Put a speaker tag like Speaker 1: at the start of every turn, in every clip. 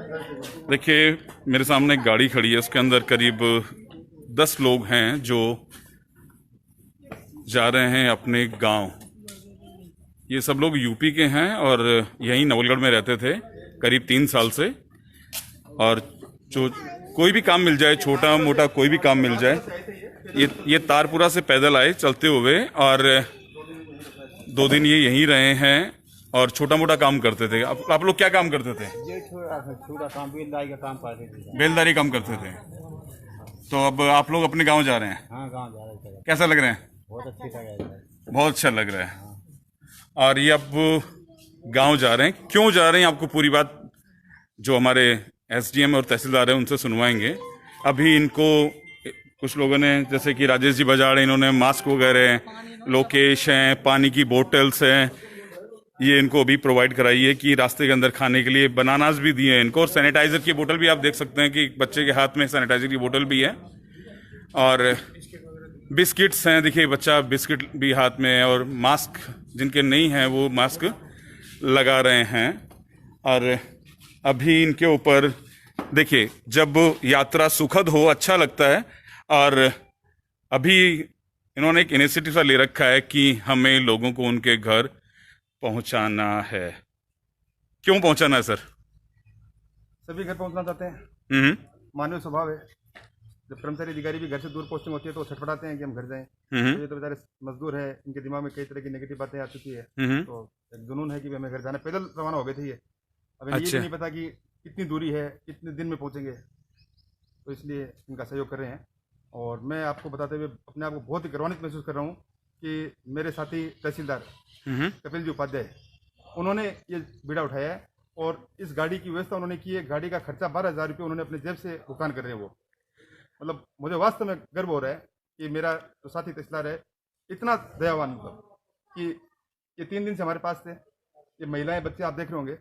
Speaker 1: देखिए, मेरे सामने एक गाड़ी खड़ी है, उसके अंदर करीब 10 लोग हैं जो जा रहे हैं अपने गांव। ये सब लोग यूपी के हैं और यहीं नवलगढ़ में रहते थे करीब 3 साल से। और जो कोई भी काम मिल जाए, छोटा मोटा कोई भी काम मिल जाए, ये तारपुरा से पैदल आए चलते हुए, और 2 दिन ये यहीं रहे हैं और छोटा मोटा काम करते थे। आप लोग क्या काम करते थे?
Speaker 2: ये छोटा काम बेलदारी का काम करते थे।
Speaker 1: बेलदारी काम करते थे। तो अब आप लोग अपने गांव जा रहे हैं।
Speaker 2: हाँ, गाँव जा रहे थे।
Speaker 1: कैसा लग रहा है?
Speaker 2: बहुत अच्छी जगह है।
Speaker 1: बहुत अच्छा लग रहा है। और ये अब गांव जा रहे हैं, क्यों जा रहे हैं आपको पूरी बात जो हमारे एसडीएम और तहसीलदार हैं उनसे सुनवाएंगे। अभी इनको कुछ लोगों ने, जैसे कि राजेश जी बजाड़, इन्होंने मास्क वगैरह, लोकेश हैं, पानी की बोतल्स हैं, ये इनको अभी प्रोवाइड कराई है कि रास्ते के अंदर खाने के लिए बनानास भी दिए हैं इनको। और सैनिटाइजर की बोतल भी आप देख सकते हैं कि बच्चे के हाथ में सैनिटाइजर की बोतल भी है, और बिस्किट्स हैं। देखिए, बच्चा बिस्किट भी हाथ में है, और मास्क जिनके नहीं हैं वो मास्क लगा रहे हैं। और अभी इनके ऊपर देखिए, जब यात्रा सुखद हो अच्छा लगता है। और अभी इन्होंने एक इनिशिएटिव सा ले रखा है कि हमें लोगों को उनके घर पहुंचाना है। क्यों पहुंचाना है सर?
Speaker 3: सभी घर पहुंचना चाहते हैं,
Speaker 1: हम्म।
Speaker 3: मानवीय स्वभाव है। जब कर्मचारी अधिकारी भी घर से दूर पोस्टिंग होती है तो छटपटाते हैं कि हम घर जाएं। तो ये तो बेचारे मजदूर है, इनके दिमाग में कई तरह की नेगेटिव बातें आ चुकी है। तो एक जुनून है कि हमें घर जाना। पैदल रवाना हो गए थे ये। अब इन्हें ये भी नहीं पता कि कितनी दूरी है, कितने दिन में पहुंचेंगे, तो इसलिए इनका सहयोग कर रहे हैं। और मैं आपको बताते हुए अपने आप को बहुत ही गौरवान्वित महसूस कर रहा हूँ कि मेरे साथी तहसीलदार कपिल जी उपाध्याय, उन्होंने ये बीड़ा उठाया है और इस गाड़ी की व्यवस्था उन्होंने की है। गाड़ी का खर्चा 12,000 रुपये उन्होंने अपने जेब से भुगतान कर रहे हैं वो। मतलब मुझे वास्तव में गर्व हो रहा है कि मेरा जो साथी तहसीलदार है इतना दयावान, मतलब कि ये 3 दिन से हमारे पास थे। ये महिलाएं, बच्चे आप देख रहे होंगे,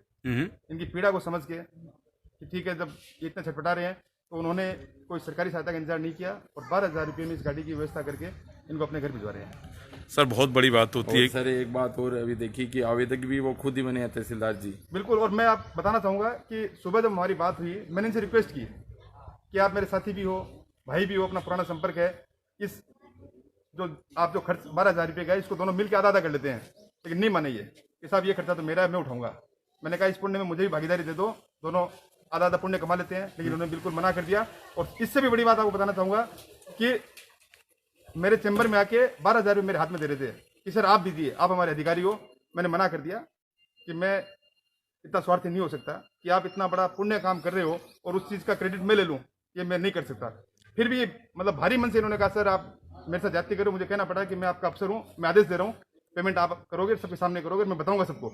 Speaker 3: इनकी पीड़ा को समझ के कि ठीक है, जब ये इतना छटपटा रहे हैं तो उन्होंने कोई सरकारी सहायता का इंतजार नहीं किया और 12,000 रुपये में इस गाड़ी की व्यवस्था करके इनको अपने घर भिजवा रहे हैं।
Speaker 1: सर, बहुत बड़ी बात होती है
Speaker 4: सर। एक बात और अभी देखिए कि आवेदक भी वो खुद ही बने हैं तहसीलदार जी।
Speaker 3: बिल्कुल। और मैं आप बताना चाहूँगा कि सुबह जब हमारी बात हुई, मैंने इनसे रिक्वेस्ट की कि आप मेरे साथी भी हो, भाई भी हो, अपना पुराना संपर्क है, इस जो आप जो खर्च 12,000 रुपये का है इसको दोनों मिल के आधा आधा कर लेते हैं। लेकिन नहीं माने ये कि साहब ये खर्चा तो मेरा है, मैं उठाऊंगा। मैंने कहा इस पुण्य में मुझे भी भागीदारी दे दो, दोनों आधा आधा पुण्य कमा लेते हैं। लेकिन उन्होंने बिल्कुल मना कर दिया। और इससे भी बड़ी बात आपको बताना चाहूँगा कि मेरे चैम्बर में आके 12,000 रुपये मेरे हाथ में दे रहे थे कि सर आप दीजिए, आप हमारे अधिकारी हो। मैंने मना कर दिया कि मैं इतना स्वार्थी नहीं हो सकता कि आप इतना बड़ा पुण्य काम कर रहे हो और उस चीज़ का क्रेडिट मैं ले लूँ, ये मैं नहीं कर सकता। फिर भी मतलब भारी मन से इन्होंने कहा सर आप मेरे साथ जाती करो। मुझे कहना पड़ा कि मैं आपका अफसर हूँ, मैं आदेश दे रहा हूँ, पेमेंट आप करोगे, सबके सामने करोगे, मैं बताऊँगा सबको,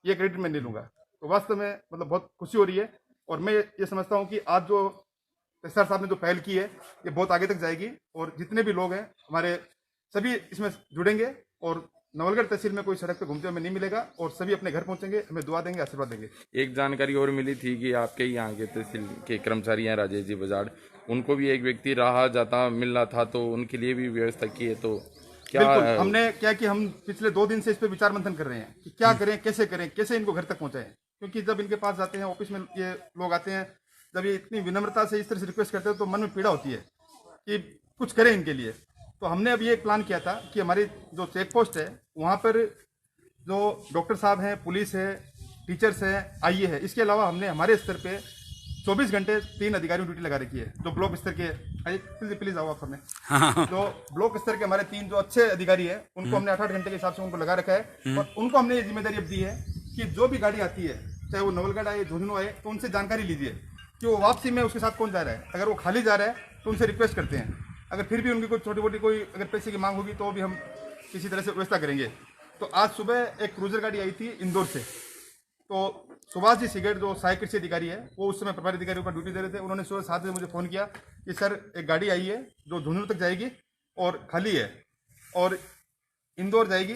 Speaker 3: ये क्रेडिट मैं नहीं लूँगा। तो वास्तव में मतलब बहुत खुशी हो रही है। और मैं ये समझता हूँ कि आज जो तहसीलदार साहब ने जो पहल की है ये बहुत आगे तक जाएगी और जितने भी लोग हैं हमारे सभी इसमें जुड़ेंगे और नवलगढ़ तहसील में कोई सड़क पे घूमते हुए नहीं मिलेगा और सभी अपने घर पहुंचेंगे, हमें दुआ देंगे, आशीर्वाद देंगे।
Speaker 4: एक जानकारी और मिली थी कि आपके यहाँ के तहसील के कर्मचारी हैं राजेश जी बजाड़, उनको भी एक व्यक्ति रहा जाता मिल रहा था, तो उनके लिए भी व्यवस्था की है। तो क्या
Speaker 3: हमने क्या कि हम पिछले 2 दिन से इस पर विचार मंथन कर रहे हैं कि क्या करें, कैसे इनको घर तक पहुंचाएं। क्योंकि जब इनके पास जाते हैं, ऑफिस में ये लोग आते हैं, जब ये इतनी विनम्रता से इस तरह से रिक्वेस्ट करते हैं तो मन में पीड़ा होती है कि कुछ करें इनके लिए। तो हमने अब ये प्लान किया था कि हमारी जो चेक पोस्ट है वहाँ पर जो डॉक्टर साहब हैं, पुलिस है, टीचर्स हैं, आईए है, इसके अलावा हमने हमारे स्तर पे 24 घंटे 3 अधिकारियों ड्यूटी लगा रखी है। जो ब्लॉक स्तर के, प्लीज आओ आप सामने, जो ब्लॉक स्तर के हमारे 3 जो अच्छे अधिकारी है उनको हमने 8-8 घंटे के हिसाब से उनको लगा रखा है। और उनको हमने ये जिम्मेदारी अब दी है कि जो भी गाड़ी आती है, चाहे वो नवलगढ़ आए, झुंझुनू आए, तो उनसे जानकारी लीजिए कि वो वापसी में उसके साथ कौन जा रहा है। अगर वो खाली जा रहा है तो उनसे रिक्वेस्ट करते हैं, अगर फिर भी उनकी कोई छोटी मोटी कोई अगर पैसे की मांग होगी तो भी हम किसी तरह से व्यवस्था करेंगे। तो आज सुबह एक क्रूजर गाड़ी आई थी इंदौर से, तो सुभाष जी सिगरेट जो सहायक कृषि अधिकारी है वो उस समय प्रभारी अधिकारी पर ड्यूटी दे रहे थे। उन्होंने सुबह 7 बजे मुझे फ़ोन किया कि सर एक गाड़ी आई है जो झुंझुनू तक जाएगी और खाली है और इंदौर जाएगी,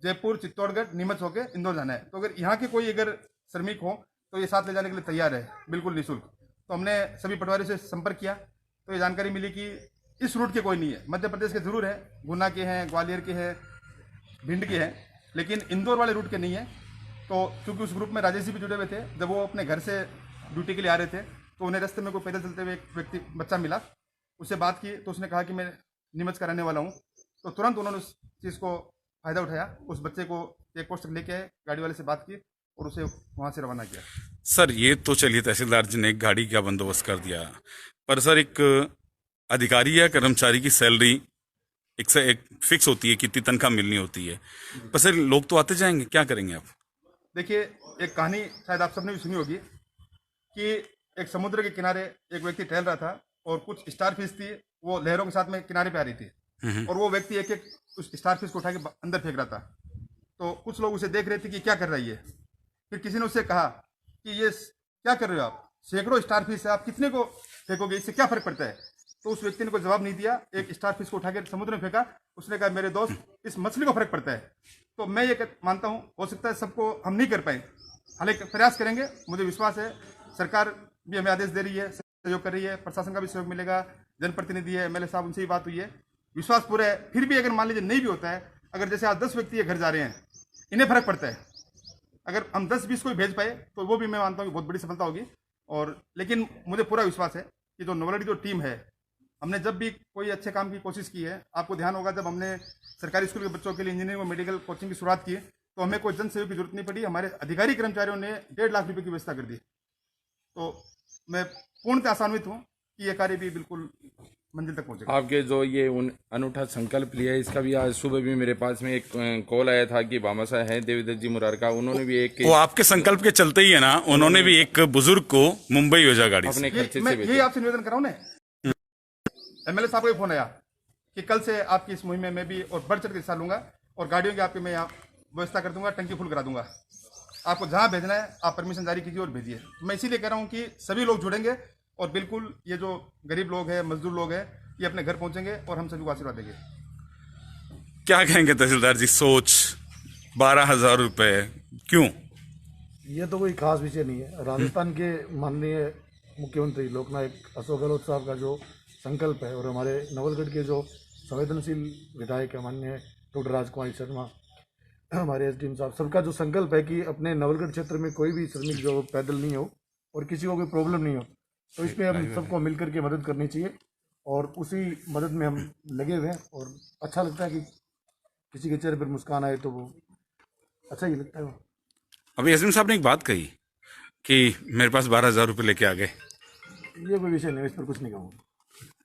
Speaker 3: जयपुर, चित्तौड़गढ़, नीमच होकर इंदौर जाना है। तो अगर यहाँ के कोई अगर श्रमिक हो तो ये साथ ले जाने के लिए तैयार है, बिल्कुल निःशुल्क। तो हमने सभी पटवारी से संपर्क किया तो ये जानकारी मिली कि इस रूट के कोई नहीं है। मध्य प्रदेश के जरूर है, गुना के हैं, ग्वालियर के हैं, भिंड के हैं, लेकिन इंदौर वाले रूट के नहीं है। तो क्योंकि उस ग्रुप में राजेश जी भी जुड़े हुए थे, जब वो अपने घर से ड्यूटी के लिए आ रहे थे तो उन्हें रास्ते में कोई पैदल चलते हुए एक बच्चा मिला। उससे बात की तो उसने कहा कि मैं नीमच का रहने वाला हूँ। तो तुरंत उन्होंने उस चीज़ को फ़ायदा उठाया, उस बच्चे को चेक पोस्ट तक लेके आए, गाड़ी वाले से बात की और उसे वहाँ से रवाना किया।
Speaker 1: सर ये तो चलिए तहसीलदार जी ने एक गाड़ी का बंदोबस्त कर दिया, पर सर एक अधिकारी या कर्मचारी की सैलरी एक से एक फिक्स होती है, कितनी तनख्वाह मिलनी होती है, पर सर लोग तो आते जाएंगे, क्या करेंगे आप?
Speaker 3: देखिए, एक कहानी शायद आप सबने भी सुनी होगी कि एक समुद्र के किनारे एक व्यक्ति टहल रहा था और कुछ स्टार फिश थी, वो लहरों के साथ में किनारे पे आ रही थी और वो व्यक्ति एक एक उस स्टार फिश को उठा के अंदर फेंक रहा था। तो कुछ लोग उसे देख रहे थे कि क्या कर रहा है ये। फिर किसी ने उससे कहा कि ये क्या कर रहे हो आप, सैकड़ों स्टार फिश है, आप कितने को फेंकोगे, इससे क्या फर्क पड़ता है। तो उस व्यक्ति ने कोई जवाब नहीं दिया, एक स्टार फिश को उठा के समुद्र में फेंका। उसने कहा मेरे दोस्त, इस मछली को फर्क पड़ता है। तो मैं ये मानता हूँ, हो सकता है सबको हम नहीं कर पाए, हालांकि प्रयास करेंगे। मुझे विश्वास है सरकार भी हमें आदेश दे रही है, सहयोग कर रही है, प्रशासन का भी सहयोग मिलेगा, जनप्रतिनिधि है, एमएलए साहब, उनसे भी बात हुई है, विश्वास पूरा है। फिर भी अगर मान लीजिए नहीं भी होता है, अगर जैसे आज 10 व्यक्ति घर जा रहे हैं, इन्हें फर्क पड़ता है, अगर हम 10-20 को भी भेज पाए तो वो भी मैं मानता हूँ कि बहुत बड़ी सफलता होगी। और लेकिन मुझे पूरा विश्वास है कि जो नवलगढ़ की जो टीम है, हमने जब भी कोई अच्छे काम की कोशिश की है, आपको ध्यान होगा जब हमने सरकारी स्कूल के बच्चों के लिए इंजीनियरिंग और मेडिकल कोचिंग की शुरुआत की तो हमें कोई जन सहयोग की जरूरत नहीं पड़ी, हमारे अधिकारी कर्मचारियों ने 1.5 लाख रुपए की व्यवस्था कर दी। तो मैं पूर्णतः आशान्वित हूँ कि यह कार्य भी बिल्कुल मंजिल तक पहुंचेगा।
Speaker 4: आपके जो ये अनूठा संकल्प लिया है, इसका भी आज सुबह भी मेरे पास में एक कॉल आया था कि भामाशाह है देवदत्त जी मुरार का, उन्होंने भी एक
Speaker 1: वो आपके संकल्प के चलते ही है ना, उन्होंने भी एक बुजुर्ग को मुंबई भेजा गाड़ी से।
Speaker 4: अपने खर्चे
Speaker 3: मैं
Speaker 4: से
Speaker 3: यही आपसे निवेदन कर रहा हूँ ना, एमएलए साहब का फोन आया कि कल से आपकी इस मुहिम में मैं भी और बढ़ चढ़ के हिस्सा लूंगा और गाड़ियों की आपकी मैं यहाँ व्यवस्था कर दूंगा, टंकी फुल करा दूंगा। आपको जहाँ भेजना है आप परमिशन जारी कीजिए और भेजिए। मैं इसीलिए कह रहा हूँ कि सभी लोग जुड़ेंगे और बिल्कुल ये जो गरीब लोग हैं, मजदूर लोग हैं, ये अपने घर पहुंचेंगे और हम सभी को आशीर्वाद देंगे।
Speaker 1: क्या कहेंगे तहसीलदार जी, सोच 12,000 रुपए क्यों?
Speaker 5: ये तो कोई खास विषय नहीं है। राजस्थान के माननीय मुख्यमंत्री लोकनायक अशोक गहलोत साहब का जो संकल्प है और हमारे नवलगढ़ के जो संवेदनशील विधायक है माननीय डॉक्टर राजकुमारी शर्मा, हमारे एसडीएम साहब, सबका जो संकल्प है कि अपने नवलगढ़ क्षेत्र में कोई भी श्रमिक जो पैदल नहीं हो और किसी को कोई प्रॉब्लम नहीं हो, तो इसमें हम सबको मिलकर के मदद करनी चाहिए और उसी मदद में हम लगे हुए हैं। और अच्छा लगता है कि किसी के चेहरे पर मुस्कान आए तो वो अच्छा ही लगता है। वो
Speaker 1: अभी एसडीएम साहब ने एक बात कही कि मेरे पास 12,000 रुपए लेके आ गए,
Speaker 5: ये कोई विषय नहीं है, इस पर कुछ नहीं कहूँगा।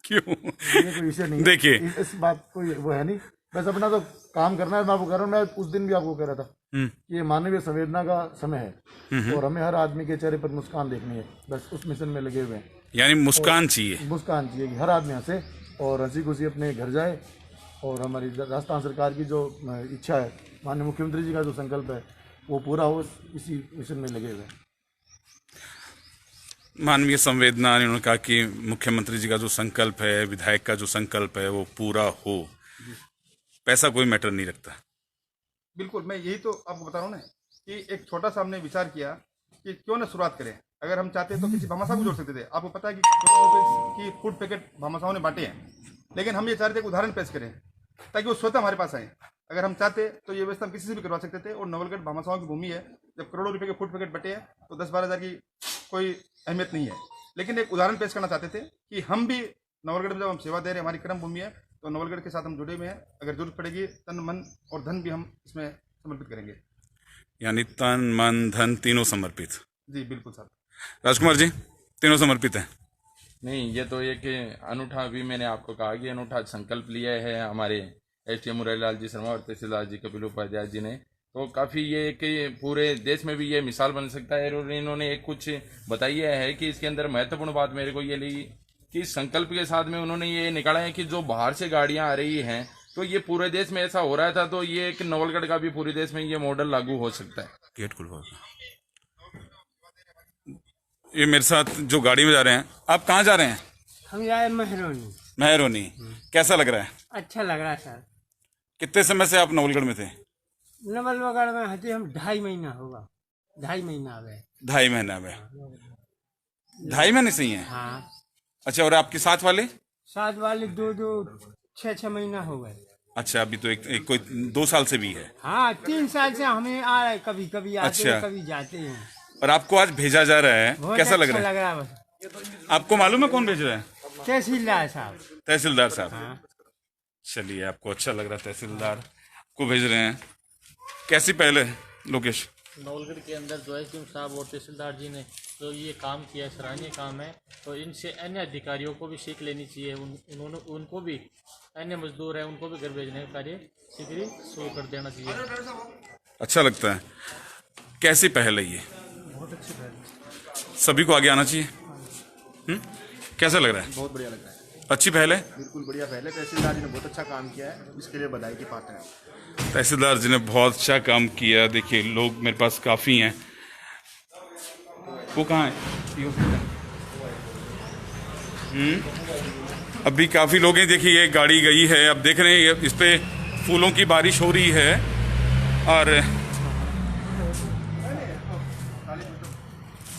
Speaker 1: क्यों?
Speaker 5: ये कोई विषय नहीं है।
Speaker 1: देखिए,
Speaker 5: इस बात कोई वो है नहीं, बस अपना तो काम करना है। मैं आपको कह रहा हूँ, मैं उस दिन भी आपको कह रहा था कि ये मानवीय संवेदना का समय है और हमें हर आदमी के चेहरे पर मुस्कान देखनी है, बस उस मिशन में लगे हुए हैं।
Speaker 1: यानी मुस्कान चाहिए,
Speaker 5: मुस्कान चाहिए कि हर आदमी हंसे और हंसी खुशी अपने घर जाए। और हमारी राजस्थान सरकार की जो इच्छा है, माननीय मुख्यमंत्री जी का जो संकल्प है, वो पूरा हो, इसी मिशन में लगे हुए हैं।
Speaker 1: मानवीय संवेदना, उन्होंने कहा कि मुख्यमंत्री जी का जो संकल्प है, विधायक का जो संकल्प है, वो पूरा हो, पैसा कोई मैटर नहीं रखता।
Speaker 3: बिल्कुल, मैं यही तो आपको बता रहा हूँ ना कि एक छोटा सा हमने विचार किया कि क्यों ना शुरुआत करें। अगर हम चाहते तो किसी भामाशाह को जोड़ सकते थे। आपको पता है कि की फूड पैकेट भामाशाहों ने बांटे हैं, लेकिन हम ये चाहते एक उदाहरण पेश करें ताकि वो स्वतः हमारे पास आए। अगर हम चाहते तो ये व्यवस्था हम किसी से भी करवा सकते थे। और नवलगढ़ भामाशाहों की भूमि है, जब करोड़ों रुपए के फूड पैकेट बटे हैं तो 10-12 हज़ार की कोई अहमियत नहीं है। लेकिन एक उदाहरण पेश करना चाहते थे कि हम भी नवलगढ़ में जब हम सेवा दे रहे हैं, हमारी कर्म भूमि है, तो नवलगढ़ के साथ हम जुड़े हुए हैं। अगर जरूरत पड़ेगी तन, मन और धन भी हम इसमें समर्पित करेंगे।
Speaker 1: यानी तन, मन, धन तीनों समर्पित।
Speaker 3: जी बिल्कुल साहब।
Speaker 1: राजकुमार जी, तीनों समर्पित हैं?
Speaker 4: नहीं, ये तो एक अनूठा, अभी मैंने आपको कहा कि अनूठा संकल्प लिया है हमारे एसडीएम मुरारीलाल जी शर्मा और तहसीलदार जी कपिल उपाध्याय जी ने। तो काफ़ी ये कि पूरे देश में भी ये मिसाल बन सकता है। और इन्होंने एक कुछ बताई है कि इसके अंदर महत्वपूर्ण बात मेरे को ये लगी कि संकल्प के साथ में उन्होंने ये निकाला है कि जो बाहर से गाड़ियां आ रही हैं, तो ये पूरे देश में ऐसा हो रहा था, तो ये एक नवलगढ़ का भी पूरे देश में ये मॉडल लागू हो सकता है।
Speaker 1: गेट खुलवा। ये मेरे साथ जो गाड़ी में जा रहे हैं, आप कहाँ जा रहे हैं?
Speaker 6: हम जाए महरोनी।
Speaker 1: महरोनी। कैसा लग रहा है?
Speaker 6: अच्छा लग रहा है सर।
Speaker 1: कितने समय से आप नवलगढ़ में थे?
Speaker 6: नवलगढ़ में हते हम 2.5 महीना होगा। 2.5 महीना आ गए।
Speaker 1: 2.5 महीना में? 2.5 महीने से ही हैं?
Speaker 6: हाँ।
Speaker 1: अच्छा, और आपके साथ वाले?
Speaker 6: साथ वाले 2-2 6-6 महीना हो गए।
Speaker 1: अच्छा, अभी तो एक कोई 2 साल से भी है।
Speaker 6: हाँ 3 साल से हमें आ रहे, कभी कभी आते
Speaker 1: अच्छा।
Speaker 6: हैं, कभी जाते हैं।
Speaker 1: और आपको आज भेजा जा रहा है,
Speaker 6: बहुत
Speaker 1: कैसा लग
Speaker 6: अच्छा
Speaker 1: रहा है?
Speaker 6: लग रहा है बस।
Speaker 1: आपको मालूम है कौन भेज रहा है?
Speaker 6: तहसीलदार साहब।
Speaker 1: तहसीलदार साहब।
Speaker 6: हाँ।
Speaker 1: चलिए, आपको अच्छा लग रहा है, तहसीलदार को भेज रहे हैं। कैसी पहल है लोकेश?
Speaker 7: नवलगढ़ के अंदर जो एसडीएम साहब और तहसीलदार जी ने जो ये काम किया है, सराहनीय काम है। तो इनसे अन्य अधिकारियों को भी सीख लेनी चाहिए। उन्होंने उनको भी, अन्य मजदूर हैं उनको भी घर भेजने का कार्य शीघ्र शुरू कर देना चाहिए।
Speaker 1: अच्छा लगता है। कैसी पहल है ये?
Speaker 7: बहुत अच्छी पहल।
Speaker 1: सभी को आगे आना चाहिए। कैसा लग रहा है?
Speaker 8: बहुत बढ़िया लग रहा है।
Speaker 1: अच्छी पहल है।
Speaker 8: बिल्कुल बढ़िया पहले तहसीलदार जी ने बहुत अच्छा काम किया है, इसके लिए बधाई की पात्र है।
Speaker 1: तहसीलदार जी ने बहुत अच्छा काम किया। देखिए, लोग मेरे पास काफ़ी हैं। वो कहाँ है? अभी काफ़ी लोग हैं। देखिए, ये गाड़ी गई है, अब देख रहे हैं इस पे फूलों की बारिश हो रही है। और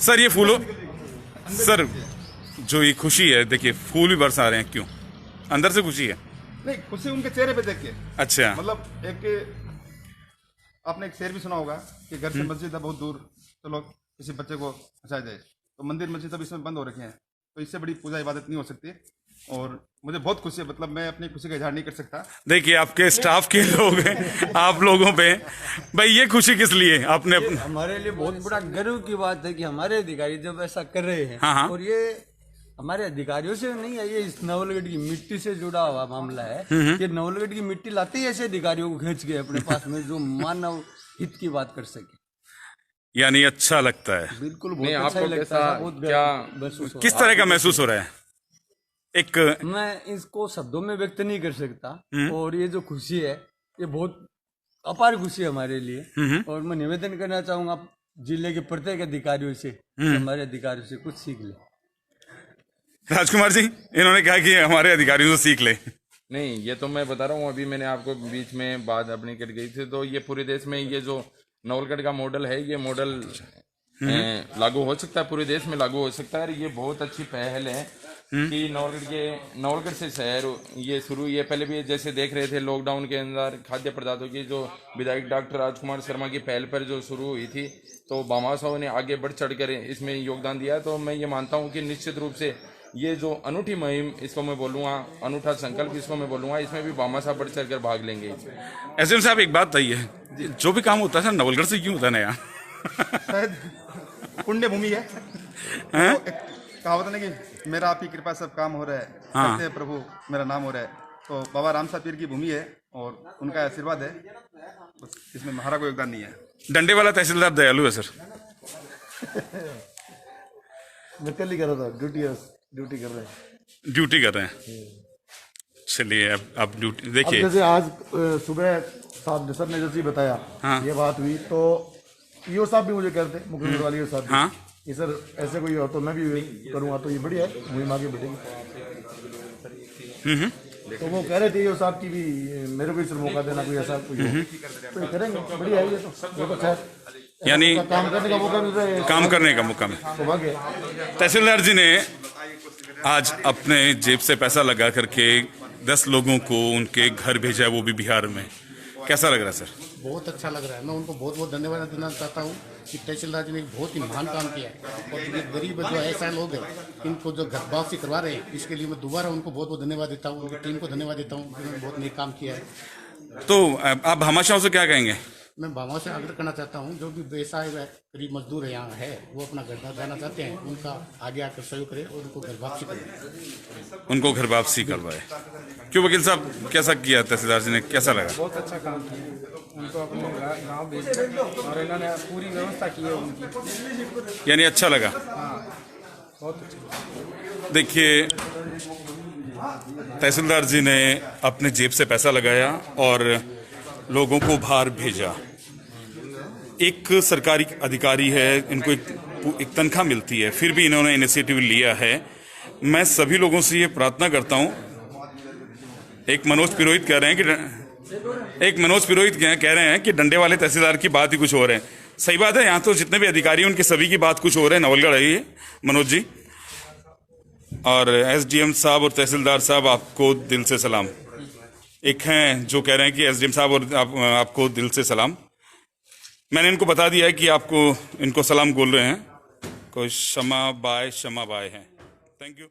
Speaker 1: सर, ये फूलों, सर जो ये खुशी है, देखिए फूल भी बरसा रहे हैं, क्यों? अंदर से खुशी है?
Speaker 3: नहीं, खुशी उनके चेहरे पे देख के।
Speaker 1: अच्छा।
Speaker 3: मतलब आपने एक शेर भी सुना होगा कि घर से मस्जिद है बहुत दूर, तो लोग किसी बच्चे को बचा जाए, तो मंदिर मस्जिद अब इसमें बंद हो रखे हैं, तो इससे बड़ी पूजा इबादत नहीं हो सकती। और मुझे बहुत खुशी है, मतलब मैं अपनी खुशी का इजहार नहीं कर सकता।
Speaker 1: देखिए, आपके स्टाफ के लोग हैं, आप लोगों पे भाई ये खुशी किस लिए आपने अपने?
Speaker 2: हमारे लिए बहुत बड़ा गर्व की बात है कि हमारे अधिकारी जब ऐसा कर रहे हैं।
Speaker 1: हाँ, हाँ।
Speaker 2: और ये हमारे अधिकारियों से नहीं है, ये इस नवलगढ़ की मिट्टी से जुड़ा हुआ मामला है कि नवलगढ़ की मिट्टी लाते ही ऐसे अधिकारियों को खींच के अपने पास में जो मानव हित की बात कर सके।
Speaker 1: यानी अच्छा लगता है।
Speaker 2: बिल्कुल
Speaker 4: नहीं,
Speaker 2: बहुत अच्छा
Speaker 4: आपको
Speaker 2: ही लगता
Speaker 4: कैसा-
Speaker 2: है, बहुत
Speaker 4: क्या
Speaker 2: महसूस हो
Speaker 1: किस
Speaker 2: रहा है।
Speaker 1: तरह का महसूस हो रहा है? एक
Speaker 2: मैं इसको शब्दों में व्यक्त नहीं कर सकता। और ये जो खुशी है, ये बहुत अपार खुशी है हमारे लिए। और मैं निवेदन करना चाहूंगा जिले के प्रत्येक अधिकारियों से कि हमारे अधिकारियों से कुछ सीख ले।
Speaker 1: राजकुमार जी, इन्होंने कहा कि हमारे अधिकारियों से सीख ले।
Speaker 4: नहीं, ये तो मैं बता रहा हूँ। अभी मैंने आपको बीच में बात अपनी कट गई थी। तो ये पूरे देश में ये जो नवलगढ़ का मॉडल है, ये मॉडल लागू हो सकता है, पूरे देश में लागू हो सकता है। ये बहुत अच्छी पहल है कि नवलगढ़ से शहर ये शुरू, ये पहले भी जैसे देख रहे थे लॉकडाउन के अंदर खाद्य पदार्थों की जो विधायक डॉक्टर राजकुमार शर्मा की पहल पर जो शुरू हुई थी, तो बामा साहब ने आगे बढ़ चढ़ कर इसमें योगदान दिया। तो मैं ये मानता हूँ कि निश्चित रूप से ये जो अनूठी मुहिम, इसको मैं बोलूँगा अनूठा संकल्प, इसको मैं बोलूँगा, इसमें भी बामा साहब बढ़ चढ़ कर भाग लेंगे।
Speaker 1: एसएम साहब, एक बात बताइए, जो भी काम होता है नवलगढ़ से क्यों होता है नया?
Speaker 3: शायद पुण्य भूमि है। तो एक कहावत है कि मेरा आपकी कृपा सब काम हो रहा है, करते हैं प्रभु मेरा नाम हो रहा है। तो बाबा रामसा पीर की भूमि है और उनका आशीर्वाद है, बस इसमें हमारा कोई योगदान नहीं है।
Speaker 1: डंडे वाला तहसीलदार दयालु है सर।
Speaker 5: मैं कल ही कर रहा था, ड्यूटी कर रहे हैं।
Speaker 1: ड्यूटी कर रहे हैं। चलिए, अब ड्यूटी
Speaker 5: अब
Speaker 1: देखिए।
Speaker 5: जैसे आज सुबह साहब सर ने जैसे ही बताया,
Speaker 1: हाँ।
Speaker 5: ये बात हुई, तो ईओ साहब भी मुझे कहते, मुख्यमंत्री वाले ईओ साहब भी,
Speaker 1: हाँ।
Speaker 5: कि सर ऐसे कोई हो तो मैं भी करूँगा, तो ये बढ़िया है, मुहिम आगे बढ़ेगी। तो वो कह रहे थे ईओ साहब की भी मेरे को भी सर मौका देना, कोई ऐसा कोई हो तो ये करेंगे। बढ़िया है, ये तो बहुत अच्छा है।
Speaker 1: यानी
Speaker 5: काम करने का मौका मिल रहा है,
Speaker 1: काम करने का मौका में
Speaker 5: सौभाग्य है।
Speaker 1: तहसीलदार जी ने आज अपने जेब से पैसा लगा करके 10 लोगों को उनके घर भेजा है, वो भी बिहार में। कैसा लग रहा है सर?
Speaker 9: बहुत अच्छा लग रहा है। मैं उनको बहुत बहुत धन्यवाद देना चाहता हूँ कि तहसीलदार जी ने एक बहुत ही महान काम किया है। और ये गरीब जो ऐसा लोग हैं, इनको जो घर वापसी करवा रहे हैं, इसके लिए मैं दोबारा उनको बहुत बहुत धन्यवाद देता हूँ, उनकी टीम को धन्यवाद देता हूँ, उन्होंने बहुत नेक काम किया है।
Speaker 1: तो आप भामाशाह से क्या कहेंगे?
Speaker 9: मैं भावों से आग्रह करना चाहता हूँ, जो भी बेसहाय व गरीब मजदूर है यहाँ है, वो अपना घर जाना चाहते हैं, उनका आगे आकर सहयोग करें और उनको घर वापसी करें।
Speaker 1: उनको घर वापसी करवाए। क्यों वकील साहब, कैसा किया तहसीलदार जी ने, कैसा लगा?
Speaker 6: बहुत अच्छा काम किया, उनको अपने गाँव भेज और इन्होंने पूरी व्यवस्था की है उनकी।
Speaker 1: यानी अच्छा लगा।
Speaker 6: बहुत अच्छा।
Speaker 1: देखिए, तहसीलदार जी ने अपने जेब से पैसा लगाया और लोगों को बाहर भेजा। एक सरकारी अधिकारी है, इनको एक तनख्वाह मिलती है, फिर भी इन्होंने इनिशिएटिव लिया है। मैं सभी लोगों से ये प्रार्थना करता हूँ। एक मनोज पुरोहित कह रहे हैं कि डंडे वाले तहसीलदार की बात ही कुछ और है। सही बात है, यहाँ तो जितने भी अधिकारी हैं उनके सभी की बात कुछ और है। नवलगढ़ है ये मनोज जी। और एसडीएम साहब और तहसीलदार साहब, आपको दिल से सलाम। एक हैं जो कह रहे हैं कि एसडीएम साहब और आपको दिल से सलाम। मैंने इनको बता दिया है कि आपको इनको सलाम बोल रहे हैं, कोई शमा बाय है। Thank you.